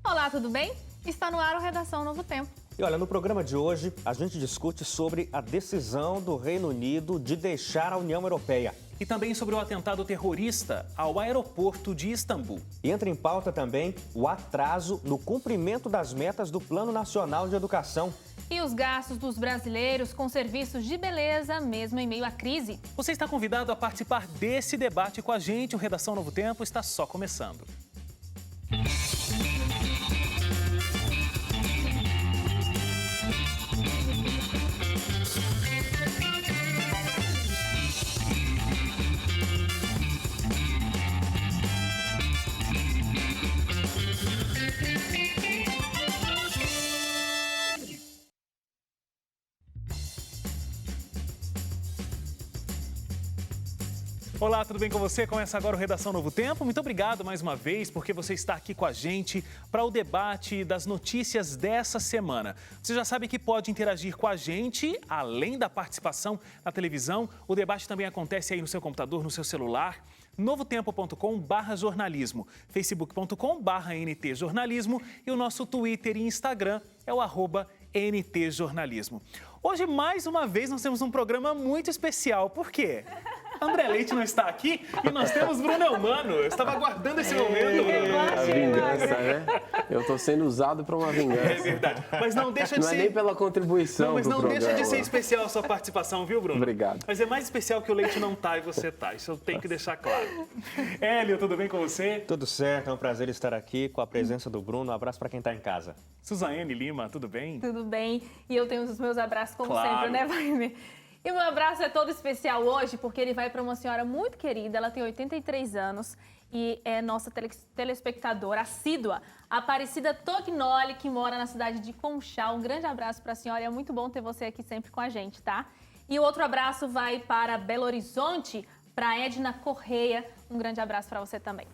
Olá, tudo bem? Está no ar o Redação Novo Tempo. E olha, no programa de hoje, a gente discute sobre a decisão do Reino Unido de deixar a União Europeia. E também sobre o atentado terrorista ao aeroporto de Istambul. E entra em pauta também o atraso no cumprimento das metas do Plano Nacional de Educação. E os gastos dos brasileiros com serviços de beleza, mesmo em meio à crise. Você está convidado a participar desse debate com a gente. O Redação Novo Tempo está só começando. Olá, tudo bem com você? Começa agora o Redação Novo Tempo. Muito obrigado mais uma vez porque você está aqui com a gente para o debate das notícias dessa semana. Você já sabe que pode interagir com a gente, além da participação na televisão. O debate também acontece aí no seu computador, no seu celular. novotempo.com/jornalismo, facebook.com/ntjornalismo e o nosso Twitter e Instagram é o @ntjornalismo. Hoje, mais uma vez, nós temos um programa muito especial. Por quê? André Leite não está aqui e nós temos Bruno Eumano. Eu estava aguardando esse momento. A vingança, né? Eu estou sendo usado para uma vingança. É verdade. Mas não deixa de não ser... Não é nem pela contribuição Não, mas não programa. deixa de ser especial a sua participação, viu, Bruno? Obrigado. Mas é mais especial que o Leite não tá e você tá. Isso eu tenho que deixar claro. Hélio, tudo bem com você? Tudo certo, é um prazer estar aqui com a presença do Bruno. Um abraço para quem está em casa. Suzane Lima, tudo bem? Tudo bem. E eu tenho os meus abraços como Claro. sempre, né, Wagner? E o meu abraço é todo especial hoje porque ele vai para uma senhora muito querida, ela tem 83 anos e é nossa telespectadora assídua, Aparecida Tognoli, que mora na cidade de Conchal. Um grande abraço para a senhora e é muito bom ter você aqui sempre com a gente, tá? E o outro abraço vai para Belo Horizonte, para Edna Correia. Um grande abraço para você também.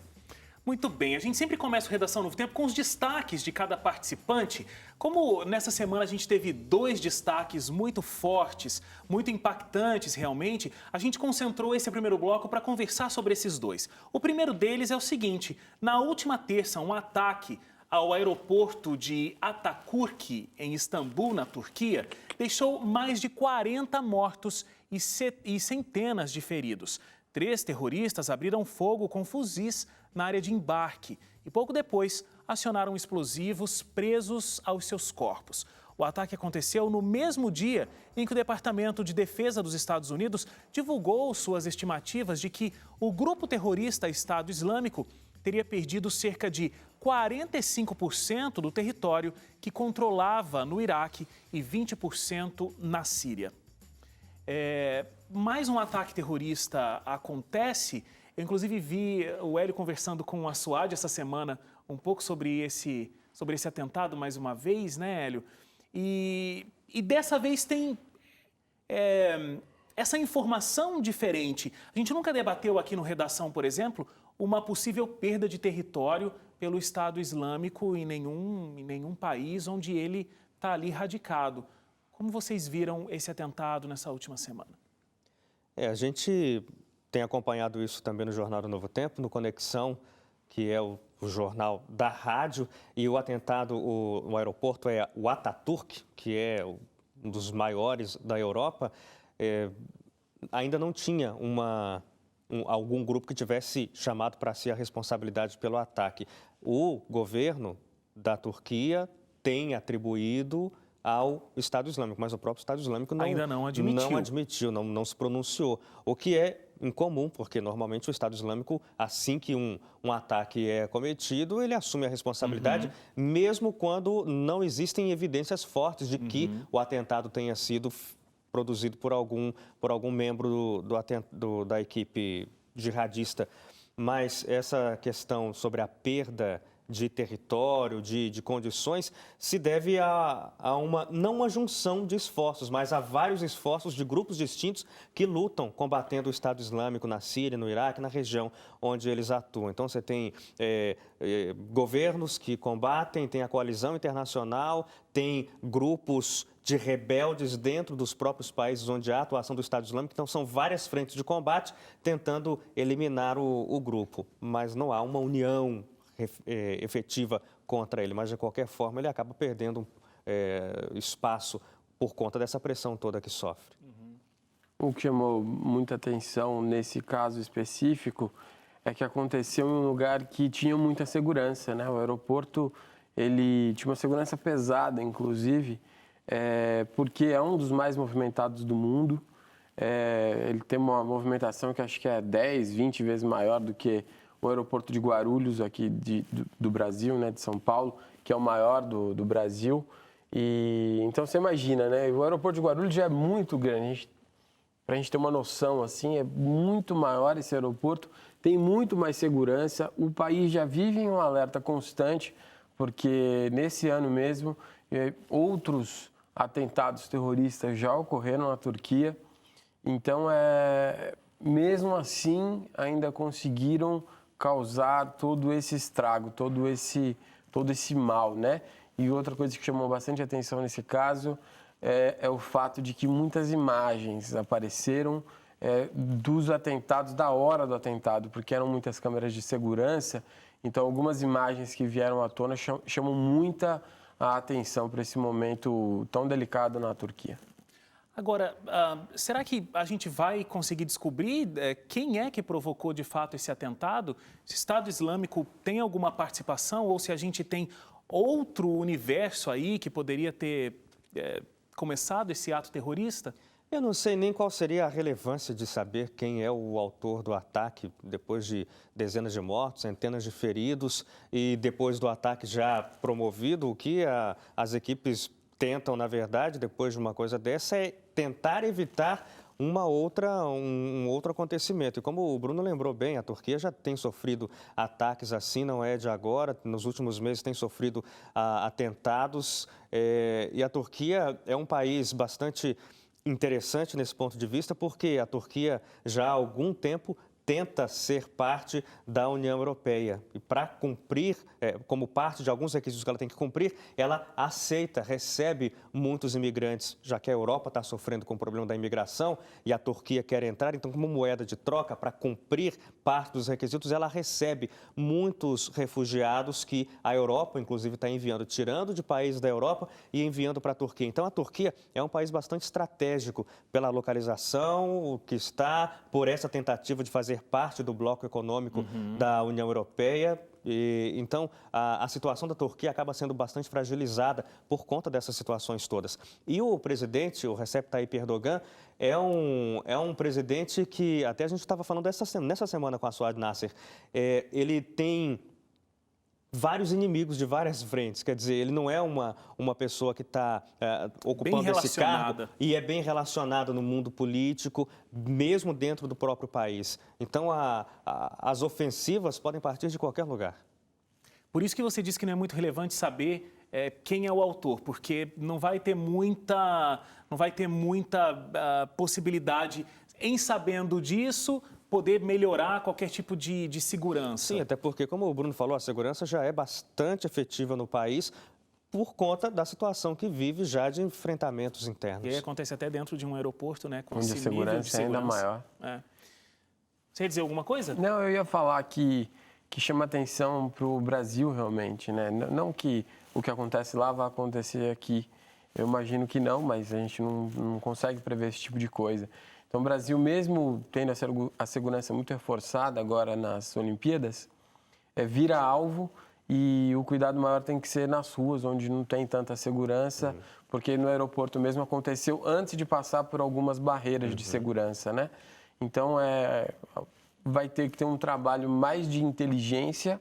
Muito bem, a gente sempre começa o Redação Novo Tempo com os destaques de cada participante. Como nessa semana a gente teve 2 destaques muito fortes, muito impactantes realmente, a gente concentrou esse primeiro bloco para conversar sobre esses 2. O primeiro deles é o seguinte: na última terça, um ataque ao aeroporto de Atatürk, em Istambul, na Turquia, deixou mais de 40 mortos e centenas de feridos. 3 terroristas abriram fogo com fuzis na área de embarque e pouco depois acionaram explosivos presos aos seus corpos. O ataque aconteceu no mesmo dia em que o Departamento de Defesa dos Estados Unidos divulgou suas estimativas de que o grupo terrorista Estado Islâmico teria perdido cerca de 45% do território que controlava no Iraque e 20% na Síria. Mais um ataque terrorista acontece. Eu, inclusive, vi o Hélio conversando com a Suad essa semana um pouco sobre esse atentado, mais uma vez, né, Hélio? E dessa vez tem essa informação diferente. A gente nunca debateu aqui no Redação, por exemplo, uma possível perda de território pelo Estado Islâmico em nenhum país onde ele está ali radicado. Como vocês viram esse atentado nessa última semana? A gente tem acompanhado isso também no Jornal do Novo Tempo, no Conexão, que é o jornal da rádio, e o atentado, o aeroporto é o Atatürk, que é um dos maiores da Europa, ainda não tinha algum grupo que tivesse chamado para si a responsabilidade pelo ataque. O governo da Turquia tem atribuído ao Estado Islâmico, mas o próprio Estado Islâmico ainda não admitiu. Não se pronunciou, o que é incomum, porque normalmente o Estado Islâmico, assim que um ataque é cometido, ele assume a responsabilidade, mesmo quando não existem evidências fortes de que o atentado tenha sido produzido por algum membro da equipe jihadista. Mas essa questão sobre a perda de território, de condições, se deve não uma junção de esforços, mas a vários esforços de grupos distintos que lutam combatendo o Estado Islâmico na Síria, no Iraque, na região onde eles atuam. Então, você tem governos que combatem, tem a coalizão internacional, tem grupos de rebeldes dentro dos próprios países onde há a atuação do Estado Islâmico. Então, são várias frentes de combate tentando eliminar o grupo, mas não há uma união efetiva contra ele, mas de qualquer forma ele acaba perdendo espaço por conta dessa pressão toda que sofre. O que chamou muita atenção nesse caso específico é que aconteceu em um lugar que tinha muita segurança, né? O aeroporto, ele tinha uma segurança pesada, inclusive, porque é um dos mais movimentados do mundo. Ele tem uma movimentação que acho que é 10, 20 vezes maior do que o aeroporto de Guarulhos, aqui do Brasil, né? De São Paulo, que é o maior do Brasil. E então você imagina, né? O aeroporto de Guarulhos já é muito grande. Para a gente ter uma noção, assim, é muito maior esse aeroporto, tem muito mais segurança. O país já vive em um alerta constante, porque nesse ano mesmo, outros atentados terroristas já ocorreram na Turquia. Então, mesmo assim, ainda conseguiram causar todo esse estrago, todo esse mal, né? E outra coisa que chamou bastante atenção nesse caso é o fato de que muitas imagens apareceram dos atentados, da hora do atentado, porque eram muitas câmeras de segurança. Então, algumas imagens que vieram à tona chamam muita atenção para esse momento tão delicado na Turquia. Agora, será que a gente vai conseguir descobrir quem é que provocou de fato esse atentado? Se o Estado Islâmico tem alguma participação ou se a gente tem outro universo aí que poderia ter começado esse ato terrorista? Eu não sei nem qual seria a relevância de saber quem é o autor do ataque, depois de dezenas de mortos, centenas de feridos e depois do ataque já promovido. O que as equipes tentam, na verdade, depois de uma coisa dessa, é tentar evitar um outro acontecimento. E como o Bruno lembrou bem, a Turquia já tem sofrido ataques assim, não é de agora, nos últimos meses tem sofrido atentados. E a Turquia é um país bastante interessante nesse ponto de vista, porque a Turquia já há algum tempo tenta ser parte da União Europeia. E para cumprir, como parte de alguns requisitos que ela tem que cumprir, ela aceita, recebe muitos imigrantes, já que a Europa está sofrendo com o problema da imigração e a Turquia quer entrar. Então, como moeda de troca, para cumprir parte dos requisitos, ela recebe muitos refugiados que a Europa, inclusive, está enviando, tirando de países da Europa e enviando para a Turquia. Então, a Turquia é um país bastante estratégico pela localização que está, por essa tentativa de fazer parte do bloco econômico da União Europeia. Então, a situação da Turquia acaba sendo bastante fragilizada por conta dessas situações todas. E o presidente, o Recep Tayyip Erdogan, é um presidente que, até a gente estava falando nessa semana com a Suad Nasser, ele tem vários inimigos de várias frentes, quer dizer, ele não é uma pessoa que está ocupando esse cargo e é bem relacionada no mundo político, mesmo dentro do próprio país. Então, as ofensivas podem partir de qualquer lugar. Por isso que você disse que não é muito relevante saber quem é o autor, porque não vai ter muita possibilidade, em sabendo disso, poder melhorar qualquer tipo de segurança. Sim, até porque, como o Bruno falou, a segurança já é bastante efetiva no país por conta da situação que vive já de enfrentamentos internos. E aí acontece até dentro de um aeroporto, né? Com onde a segurança é ainda maior. Você ia dizer alguma coisa? Não, eu ia falar que chama atenção para o Brasil realmente, né? Não que o que acontece lá vai acontecer aqui. Eu imagino que não, mas a gente não consegue prever esse tipo de coisa. Então, o Brasil, mesmo tendo a segurança muito reforçada agora nas Olimpíadas, vira alvo e o cuidado maior tem que ser nas ruas, onde não tem tanta segurança, porque no aeroporto mesmo aconteceu antes de passar por algumas barreiras de segurança, né? Então, vai ter que ter um trabalho mais de inteligência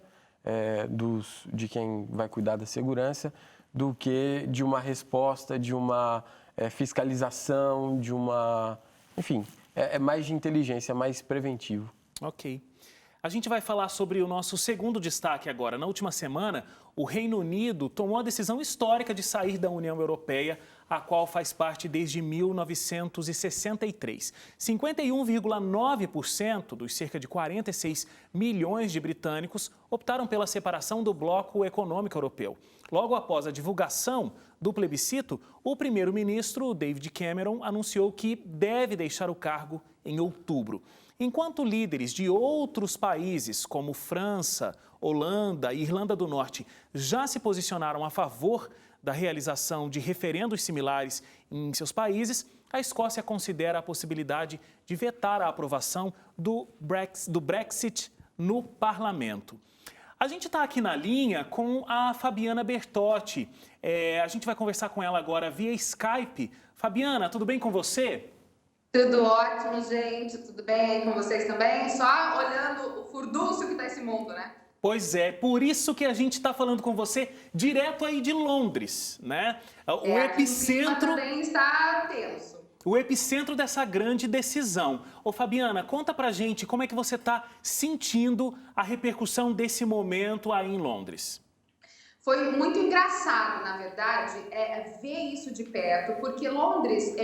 de quem vai cuidar da segurança do que de uma resposta, de uma fiscalização, de uma... Enfim, é mais de inteligência, mais preventivo. Ok. A gente vai falar sobre o nosso segundo destaque agora. Na última semana, o Reino Unido tomou a decisão histórica de sair da União Europeia, a qual faz parte desde 1963. 51,9% dos cerca de 46 milhões de britânicos optaram pela separação do bloco econômico europeu. Logo após a divulgação do plebiscito, o primeiro-ministro David Cameron anunciou que deve deixar o cargo em outubro. Enquanto líderes de outros países, como França, Holanda e Irlanda do Norte, já se posicionaram a favor da realização de referendos similares em seus países, a Escócia considera a possibilidade de vetar a aprovação do Brexit no parlamento. A gente está aqui na linha com a Fabiana Bertotti. A gente vai conversar com ela agora via Skype. Fabiana, tudo bem com você? Tudo ótimo, gente. Tudo bem aí com vocês também? Só olhando o furdúncio que está esse mundo, né? Pois é, por isso que a gente está falando com você direto aí de Londres, né? O epicentro também está tenso. O epicentro dessa grande decisão. Ô Fabiana, conta pra gente como é que você está sentindo a repercussão desse momento aí em Londres. Foi muito engraçado, na verdade, ver isso de perto, porque Londres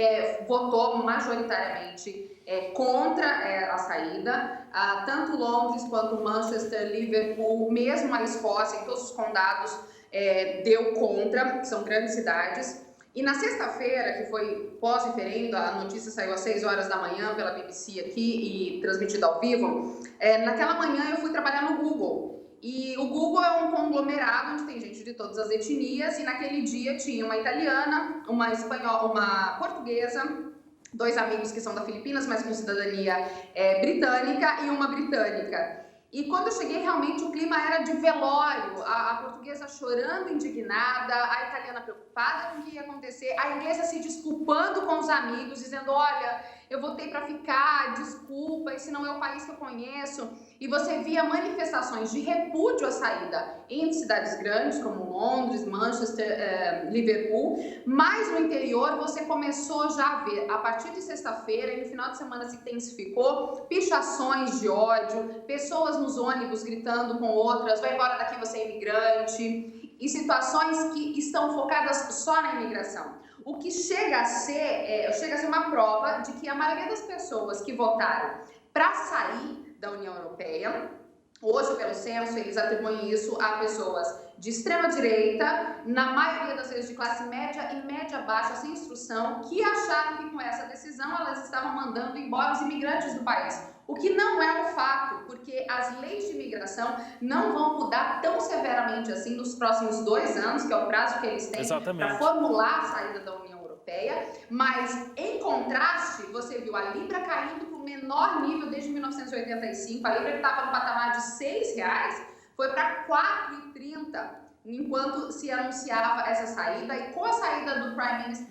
votou majoritariamente contra a saída. Tanto Londres quanto Manchester, Liverpool, mesmo a Escócia, em todos os condados, deu contra, que são grandes cidades. E na sexta-feira, que foi pós-referendo, a notícia saiu às 6 horas da manhã pela BBC aqui e transmitida ao vivo, naquela manhã eu fui trabalhar no Google. E o Google é um conglomerado onde tem gente de todas as etnias, e naquele dia tinha uma italiana, uma espanhola, uma portuguesa, 2 amigos que são da Filipinas, mas com cidadania britânica, e uma britânica. E quando eu cheguei, realmente o clima era de velório, a portuguesa chorando indignada, a italiana preocupada com o que ia acontecer, a inglesa se desculpando com os amigos, dizendo, olha, eu voltei para ficar, desculpa, esse não é o país que eu conheço. E você via manifestações de repúdio à saída em cidades grandes, como Londres, Manchester, Liverpool, mas no interior você começou já a ver, a partir de sexta-feira e no final de semana se intensificou, pichações de ódio, pessoas nos ônibus gritando com outras, vai embora daqui, você é imigrante, e situações que estão focadas só na imigração. O que chega a ser uma prova de que a maioria das pessoas que votaram para sair da União Europeia, hoje, pelo censo, eles atribuem isso a pessoas de extrema-direita, na maioria das vezes de classe média e média-baixa, sem instrução, que acharam que com essa decisão elas estavam mandando embora os imigrantes do país. O que não é um fato, porque as leis de imigração não vão mudar tão severamente assim nos próximos 2 anos, que é o prazo que eles têm para formular a saída da União Europeia, mas, em contraste, você viu a Libra caindo para o menor nível desde 1985, a Libra que estava no patamar de R$6, foi para R$4,30, enquanto se anunciava essa saída, e com a saída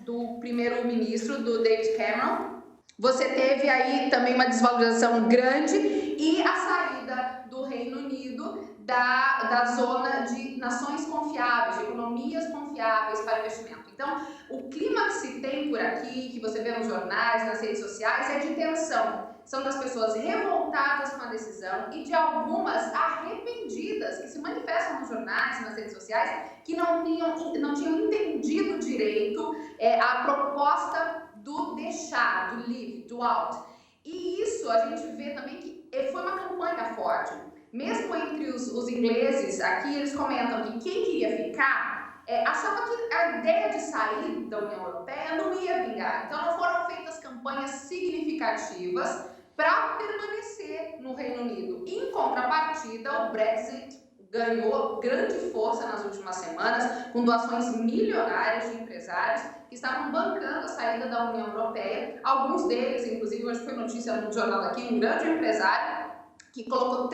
do primeiro-ministro, do David Cameron, você teve aí também uma desvalorização grande e a saída do Reino Unido da zona de nações confiáveis, de economias confiáveis para investimento. Então, o clima que se tem por aqui, que você vê nos jornais, nas redes sociais, é de tensão. São das pessoas revoltadas com a decisão e de algumas arrependidas que se manifestam nos jornais, nas redes sociais, que não tinham entendido direito a proposta do deixar, do leave, do out. E isso a gente vê também que foi uma campanha forte. Mesmo entre os ingleses, aqui eles comentam que quem queria ficar achava que a ideia de sair da União Europeia não ia vingar. Então não foram feitas campanhas significativas para permanecer no Reino Unido. Em contrapartida, o Brexit ganhou grande força nas últimas semanas, com doações milionárias de empresários que estavam bancando a saída da União Europeia. Alguns deles, inclusive, hoje foi notícia no jornal aqui, um grande empresário que colocou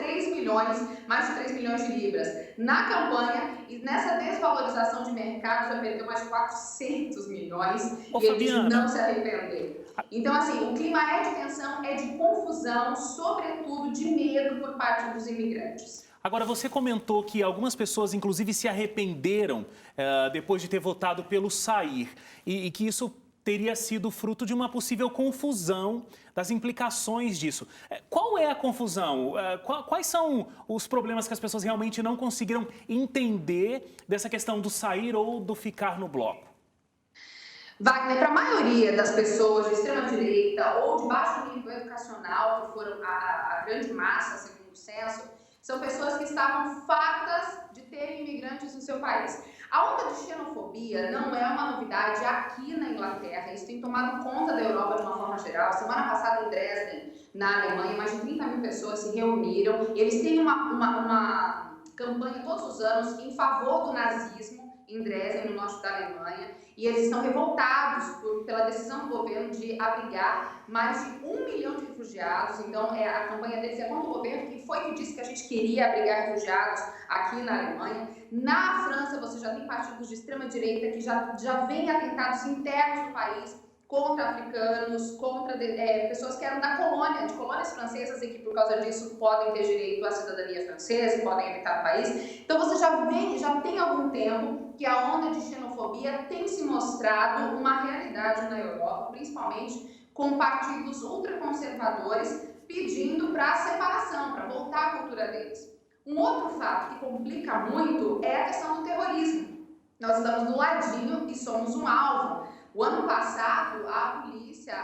mais de 3 milhões de libras na campanha, e nessa desvalorização de mercado já perdeu mais de 400 milhões, e ele disse não se arrepender. Então, assim, o clima é de tensão, é de confusão, sobretudo de medo por parte dos imigrantes. Agora, você comentou que algumas pessoas, inclusive, se arrependeram depois de ter votado pelo sair, e que isso teria sido fruto de uma possível confusão das implicações disso. Qual é a confusão? Quais são os problemas que as pessoas realmente não conseguiram entender dessa questão do sair ou do ficar no bloco? Wagner, para a maioria das pessoas de extrema-direita ou de baixo nível educacional, que foram a grande massa, segundo o censo, são pessoas que estavam fartas de terem imigrantes no seu país. A onda de xenofobia não é uma novidade aqui na Inglaterra, isso tem tomado conta da Europa de uma forma geral. Semana passada em Dresden, na Alemanha, mais de 30 mil pessoas se reuniram. Eles têm uma campanha todos os anos em favor do nazismo em Dresden, no norte da Alemanha, e eles estão revoltados pela decisão do governo de abrigar mais de 1 milhão de refugiados. Então, a campanha deles é contra o governo, que foi que disse que a gente queria abrigar refugiados aqui na Alemanha. Na França, você já tem partidos de extrema-direita que já vêm atentados internos do país contra africanos, contra pessoas que eram de colônias francesas e que por causa disso podem ter direito à cidadania francesa e podem habitar o país. Então você já tem algum tempo que a onda de xenofobia tem se mostrado uma realidade na Europa, principalmente com partidos ultraconservadores pedindo para a separação, para voltar à cultura deles. Um outro fato que complica muito é a questão do terrorismo. Nós estamos do ladinho e somos um alvo. O ano passado, a polícia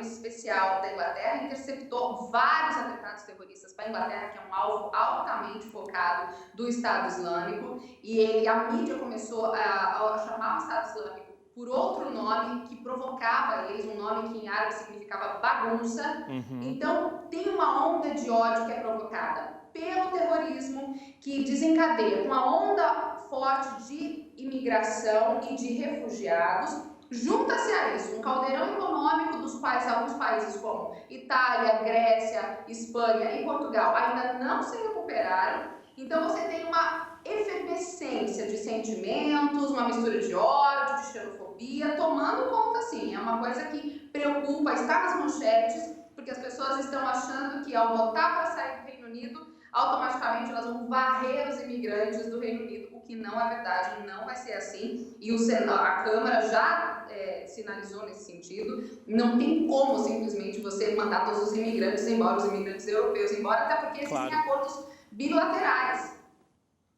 especial da Inglaterra interceptou vários atentados terroristas para a Inglaterra, que é um alvo altamente focado do Estado Islâmico, e a mídia começou a chamar o Estado Islâmico por outro nome que provocava eles, um nome que em árabe significava bagunça. Então, tem uma onda de ódio que é provocada pelo terrorismo, que desencadeia com a onda forte de imigração e de refugiados. Junta-se a isso um caldeirão econômico dos quais alguns países como Itália, Grécia, Espanha e Portugal ainda não se recuperaram. Então você tem uma efervescência de sentimentos, uma mistura de ódio, de xenofobia, tomando conta, sim. É uma coisa que preocupa, está nas manchetes, porque as pessoas estão achando que ao votar para sair do Reino Unido, automaticamente elas vão varrer os imigrantes do Reino Unido, o que não é verdade, não vai ser assim. E a Câmara já sinalizou nesse sentido. Não tem como simplesmente você mandar todos os imigrantes embora, os imigrantes europeus embora, até porque existem acordos bilaterais.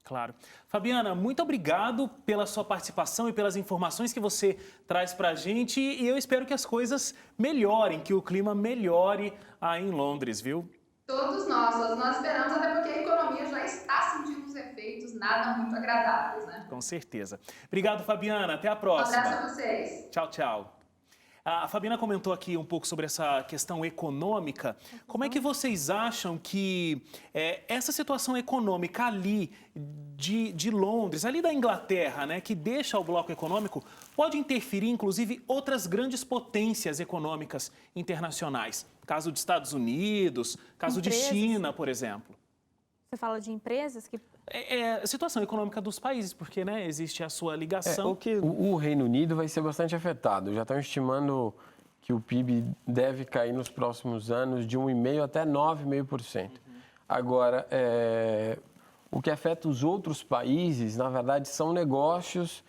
Claro. Fabiana, muito obrigado pela sua participação e pelas informações que você traz para a gente. E eu espero que as coisas melhorem, que o clima melhore aí em Londres, viu? Todos nós esperamos, até porque a economia já está sentindo os efeitos nada muito agradáveis, né? Com certeza. Obrigado, Fabiana. Até a próxima. Um abraço a vocês. Tchau, tchau. A Fabiana comentou aqui um pouco sobre essa questão econômica. Como é que vocês acham que essa situação econômica ali de Londres, ali da Inglaterra, né, que deixa o bloco econômico, pode interferir, inclusive, outras grandes potências econômicas internacionais? Caso de Estados Unidos, caso de China, por exemplo. Você fala de empresas que... A situação econômica dos países, porque né, existe a sua ligação. O Reino Unido vai ser bastante afetado. Já estão estimando que o PIB deve cair nos próximos anos de 1,5% até 9,5%. Agora, o que afeta os outros países, na verdade, são negócios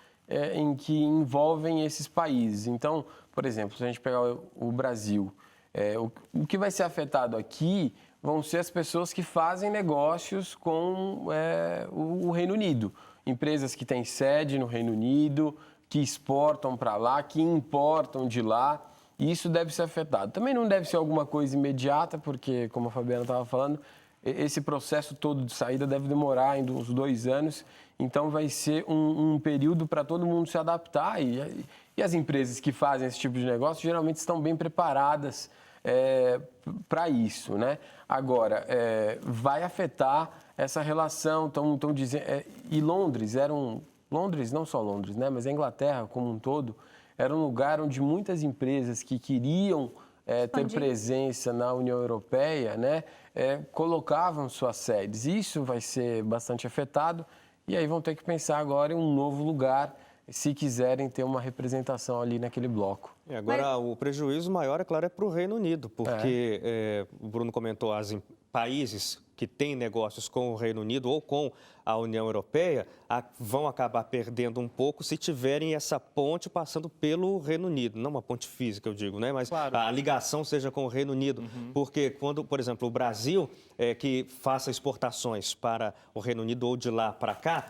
em que envolvem esses países. Então, por exemplo, se a gente pegar o Brasil, o que vai ser afetado aqui vão ser as pessoas que fazem negócios com o Reino Unido. Empresas que têm sede no Reino Unido, que exportam para lá, que importam de lá. E isso deve ser afetado. Também não deve ser alguma coisa imediata, porque, como a Fabiana estava falando, esse processo todo de saída deve demorar ainda uns 2 anos. Então, vai ser um período para todo mundo se adaptar. E as empresas que fazem esse tipo de negócio geralmente estão bem preparadas para isso, né? Agora, vai afetar essa relação, estão dizendo... e Londres, não só Londres, né? Mas a Inglaterra como um todo, era um lugar onde muitas empresas que queriam ter presença na União Europeia, né? Colocavam suas sedes. Isso vai ser bastante afetado e aí vão ter que pensar agora em um novo lugar, se quiserem ter uma representação ali naquele bloco. E agora, o prejuízo maior, é claro, é para o Reino Unido, porque o Bruno comentou, países que têm negócios com o Reino Unido ou com a União Europeia vão acabar perdendo um pouco se tiverem essa ponte passando pelo Reino Unido. Não uma ponte física, eu digo, né? Mas a ligação seja com o Reino Unido. Porque quando, por exemplo, o Brasil que faça exportações para o Reino Unido ou de lá para cá,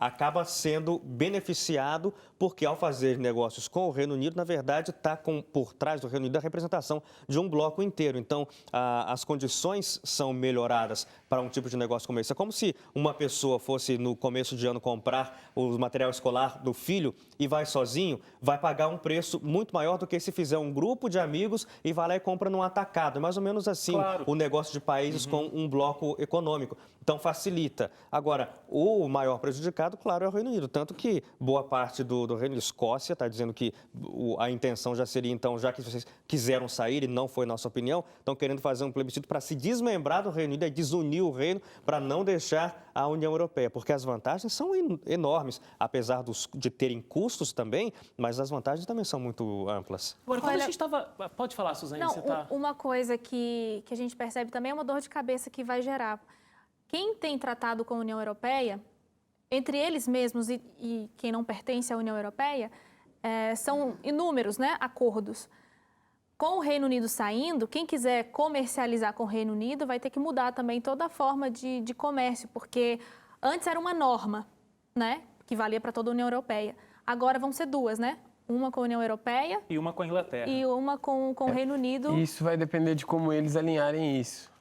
acaba sendo beneficiado porque, ao fazer negócios com o Reino Unido, na verdade, está por trás do Reino Unido a representação de um bloco inteiro. Então, as condições são melhoradas para um tipo de negócio como esse. É como se uma pessoa fosse, no começo de ano, comprar o material escolar do filho e vai sozinho, vai pagar um preço muito maior do que se fizer um grupo de amigos e vai lá e compra num atacado. É mais ou menos assim o negócio de países com um bloco econômico. Então, facilita. Agora, o maior prejudicado, claro, é o Reino Unido. Tanto que boa parte do Reino Unido, Escócia, está dizendo que a intenção já seria, então, já que vocês quiseram sair, e não foi nossa opinião, estão querendo fazer um plebiscito para se desmembrar do Reino Unido, desunir o reino, para não deixar a União Europeia. Porque as vantagens são enormes, apesar de terem custos também, mas as vantagens também são muito amplas. Agora, quando a gente estava... Pode falar, Suzane. Não, você tá... uma coisa que a gente percebe também é uma dor de cabeça que vai gerar. Quem tem tratado com a União Europeia, entre eles mesmos e quem não pertence à União Europeia, são inúmeros, né, acordos. Com o Reino Unido saindo, quem quiser comercializar com o Reino Unido vai ter que mudar também toda a forma de comércio, porque antes era uma norma, né, que valia para toda a União Europeia. Agora vão ser duas, né? Uma com a União Europeia e uma com a Inglaterra. E uma com o Reino Unido. Isso vai depender de como eles alinharem isso.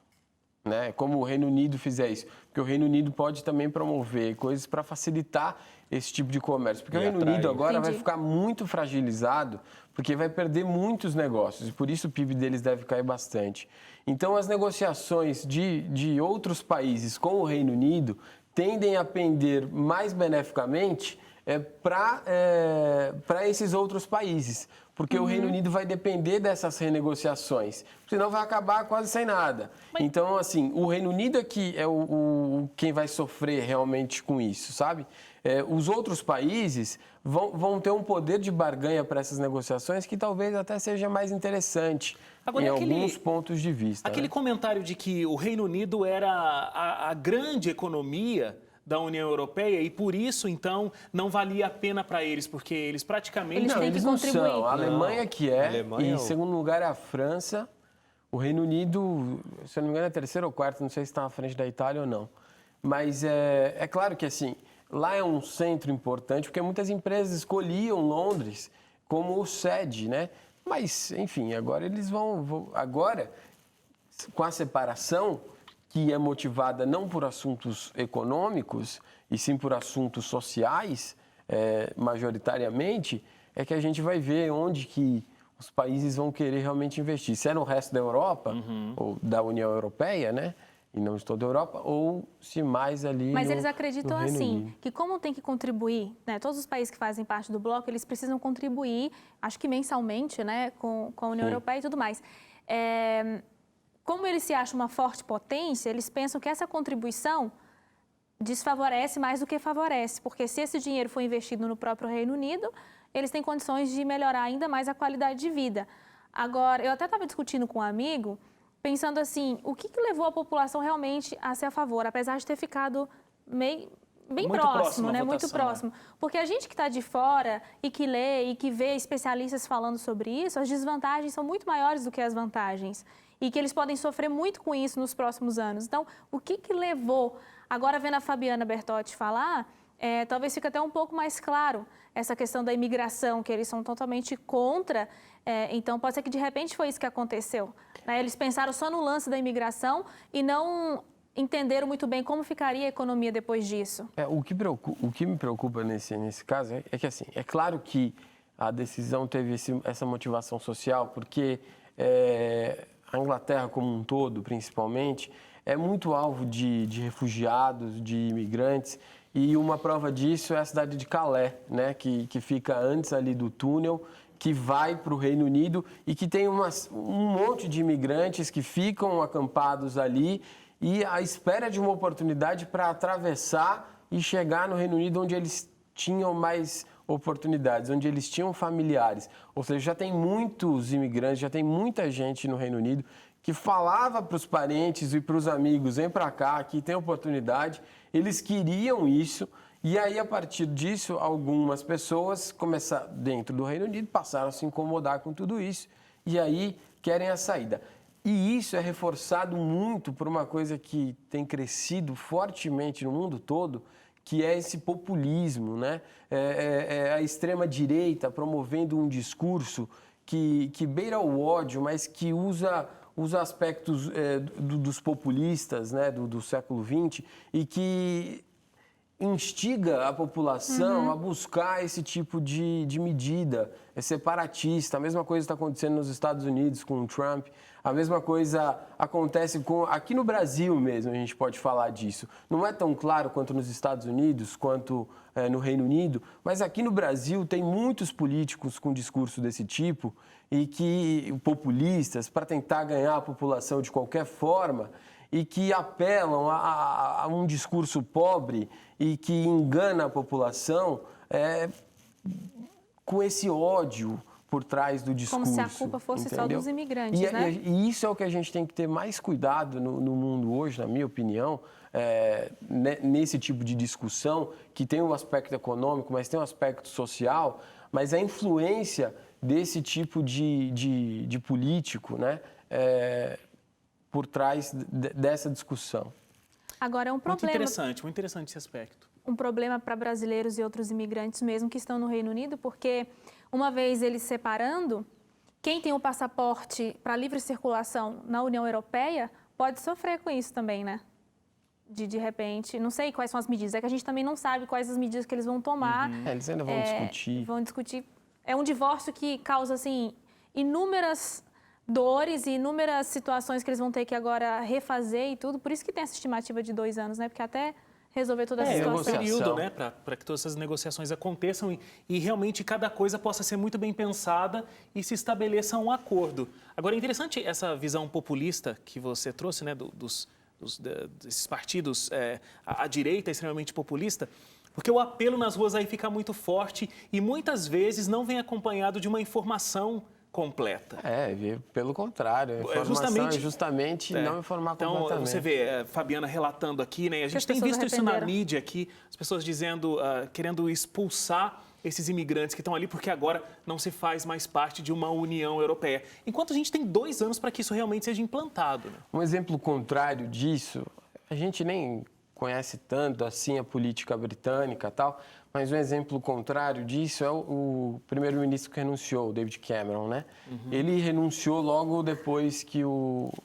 Né? Como o Reino Unido fizer isso. Porque o Reino Unido pode também promover coisas para facilitar esse tipo de comércio. Porque o Reino Unido agora vai ficar muito fragilizado, porque vai perder muitos negócios. E por isso o PIB deles deve cair bastante. Então, as negociações de outros países com o Reino Unido tendem a pender mais beneficamente para esses outros países. Porque o Reino Unido vai depender dessas renegociações, senão vai acabar quase sem nada. Então, assim, o Reino Unido aqui é quem vai sofrer realmente com isso, sabe? Os outros países vão ter um poder de barganha para essas negociações que talvez até seja mais interessante em alguns pontos de vista. Aquele comentário de que o Reino Unido era a grande economia da União Europeia e por isso, então, não valia a pena para eles, porque eles praticamente... Eles não são. A Alemanha que em segundo lugar é a França. O Reino Unido, se eu não me engano, é terceiro ou quarto, não sei se está à frente da Itália ou não. Mas é claro que, assim, lá é um centro importante, porque muitas empresas escolhiam Londres como sede, né? Mas, enfim, agora eles agora, com a separação, que é motivada não por assuntos econômicos, e sim por assuntos sociais, majoritariamente, é que a gente vai ver onde que os países vão querer realmente investir. Se é no resto da Europa, ou da União Europeia, né? E não de toda a Europa, ou se mais ali Mas eles acreditam no Reino assim, Unido. que como tem que contribuir, né? Todos os países que fazem parte do bloco, eles precisam contribuir, acho que mensalmente, né? Com a União Europeia e tudo mais. Como eles se acham uma forte potência, eles pensam que essa contribuição desfavorece mais do que favorece, porque se esse dinheiro for investido no próprio Reino Unido, eles têm condições de melhorar ainda mais a qualidade de vida. Agora, eu até estava discutindo com um amigo, pensando assim, o que levou a população realmente a ser a favor, apesar de ter ficado bem próximo, né? Muito próximo. Porque a gente que está de fora e que lê e que vê especialistas falando sobre isso, as desvantagens são muito maiores do que as vantagens. E que eles podem sofrer muito com isso nos próximos anos. Então, o que levou? Agora, vendo a Fabiana Bertotti falar, talvez fique até um pouco mais claro essa questão da imigração, que eles são totalmente contra. Então, pode ser que, de repente, foi isso que aconteceu. Né? Eles pensaram só no lance da imigração e não entenderam muito bem como ficaria a economia depois disso. O que me preocupa nesse caso é que, assim, é claro que a decisão teve essa motivação social, porque a Inglaterra como um todo, principalmente, é muito alvo de refugiados, de imigrantes, e uma prova disso é a cidade de Calais, né, que fica antes ali do túnel, que vai para o Reino Unido e que tem um monte de imigrantes que ficam acampados ali e à espera de uma oportunidade para atravessar e chegar no Reino Unido, onde eles tinham mais oportunidades, onde eles tinham familiares. Ou seja, já tem muitos imigrantes, já tem muita gente no Reino Unido que falava para os parentes e para os amigos, vem para cá, aqui tem oportunidade. Eles queriam isso e aí, a partir disso, algumas pessoas dentro do Reino Unido passaram a se incomodar com tudo isso e aí querem a saída. E isso é reforçado muito por uma coisa que tem crescido fortemente no mundo todo, que é esse populismo, né? É a extrema-direita promovendo um discurso que beira o ódio, mas que usa os aspectos dos populistas, né, do século XX e que instiga a população a buscar esse tipo de medida separatista. A mesma coisa está acontecendo nos Estados Unidos com o Trump. A mesma coisa acontece aqui no Brasil mesmo, a gente pode falar disso. Não é tão claro quanto nos Estados Unidos, quanto no Reino Unido, mas aqui no Brasil tem muitos políticos com discurso desse tipo e que populistas, para tentar ganhar a população de qualquer forma, e que apelam a um discurso pobre e que engana a população com esse ódio por trás do discurso. Como se a culpa fosse só dos imigrantes, né? E isso é o que a gente tem que ter mais cuidado no mundo hoje, na minha opinião, nesse tipo de discussão, que tem um aspecto econômico, mas tem um aspecto social, mas a influência desse tipo de político, né? Por trás dessa discussão. Agora, é um problema. Muito interessante esse aspecto. Um problema para brasileiros e outros imigrantes mesmo que estão no Reino Unido, porque uma vez eles separando, quem tem o passaporte para livre circulação na União Europeia pode sofrer com isso também, né? De repente, não sei quais são as medidas, é que a gente também não sabe quais as medidas que eles vão tomar. Eles ainda vão discutir. Vão discutir. É um divórcio que causa, assim, inúmeras dores e inúmeras situações que eles vão ter que agora refazer e tudo. Por isso que tem essa estimativa de 2 anos, né? Porque até resolver toda essa situação. É um período, né? Para que todas essas negociações aconteçam e realmente cada coisa possa ser muito bem pensada e se estabeleça um acordo. Agora, é interessante essa visão populista que você trouxe, né? Desses partidos, a direita é extremamente populista, porque o apelo nas ruas aí fica muito forte e muitas vezes não vem acompanhado de uma informação completa. Pelo contrário, a informação é justamente não informar completamente. Então, você vê Fabiana relatando aqui, né? A gente tem visto isso na mídia aqui, as pessoas dizendo, querendo expulsar esses imigrantes que estão ali porque agora não se faz mais parte de uma União Europeia. Enquanto a gente tem 2 anos para que isso realmente seja implantado. Né? Um exemplo contrário disso, a gente nem conhece tanto assim a política britânica e tal, mas um exemplo contrário disso é o primeiro-ministro que renunciou, o David Cameron, né? Ele renunciou logo depois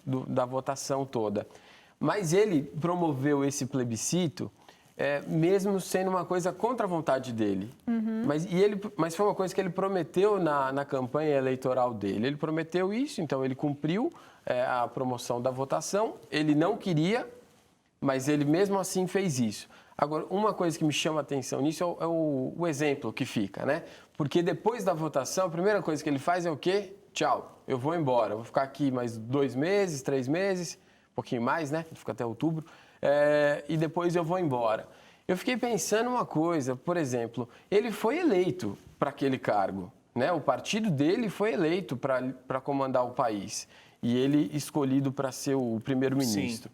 da votação toda. Mas ele promoveu esse plebiscito mesmo sendo uma coisa contra a vontade dele. Mas foi uma coisa que ele prometeu na campanha eleitoral dele. Ele prometeu isso, então ele cumpriu a promoção da votação. Ele não queria, mas ele mesmo assim fez isso. Agora, uma coisa que me chama a atenção nisso é o exemplo que fica, né? Porque depois da votação, a primeira coisa que ele faz é o quê? Tchau, eu vou embora. Vou ficar aqui mais 2 meses, 3 meses, um pouquinho mais, né? Fica até outubro. E depois eu vou embora. Eu fiquei pensando uma coisa, por exemplo, ele foi eleito para aquele cargo, né? O partido dele foi eleito para comandar o país. E ele escolhido para ser o primeiro-ministro.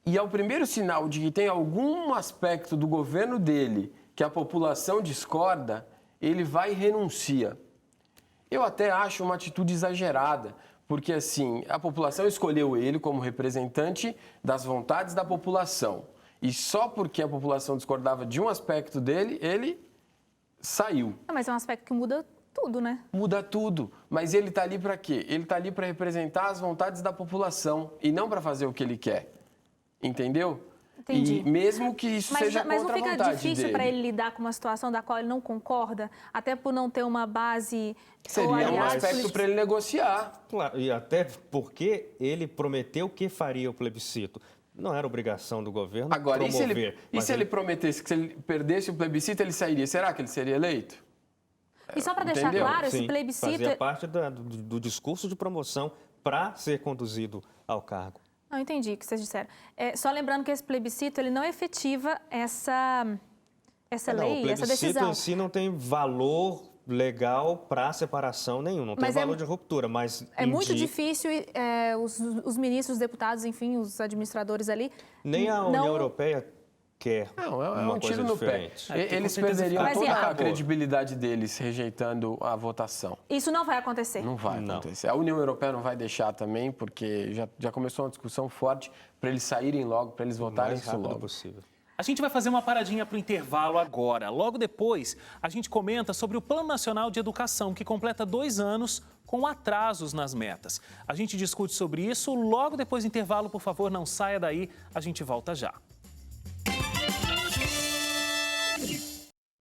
E é o primeiro sinal de que tem algum aspecto do governo dele que a população discorda, ele vai e renuncia. Eu até acho uma atitude exagerada, porque assim, a população escolheu ele como representante das vontades da população. E só porque a população discordava de um aspecto dele, ele saiu. Mas é um aspecto que muda tudo, né? Muda tudo. Mas ele está ali para quê? Ele está ali para representar as vontades da população e não para fazer o que ele quer. Entendeu? Entendi. E mesmo que isso seja contra a vontade dele. Mas não fica difícil para ele lidar com uma situação da qual ele não concorda, até por não ter uma base... Seria um aspecto para ele negociar. Claro, e até porque ele prometeu que faria o plebiscito. Não era obrigação do governo promover. E se ele prometesse que se ele perdesse o plebiscito, ele sairia? Será que ele seria eleito? E só para deixar claro, esse plebiscito... Fazia parte do discurso de promoção para ser conduzido ao cargo. Não, entendi o que vocês disseram. Só lembrando que esse plebiscito ele não efetiva essa lei, essa decisão. O plebiscito em si não tem valor legal para separação nenhum, não tem valor de ruptura, mas é muito difícil os ministros, os deputados, enfim, os administradores ali... Nem a União Europeia quer um tiro no pé. Eles perderiam toda a credibilidade deles rejeitando a votação. Isso não vai acontecer? Não vai acontecer. A União Europeia não vai deixar também, porque já começou uma discussão forte para eles saírem logo, para eles votarem isso logo. Possível. A gente vai fazer uma paradinha para o intervalo agora. Logo depois, a gente comenta sobre o Plano Nacional de Educação, que completa 2 anos com atrasos nas metas. A gente discute sobre isso logo depois do intervalo. Por favor, não saia daí, a gente volta já.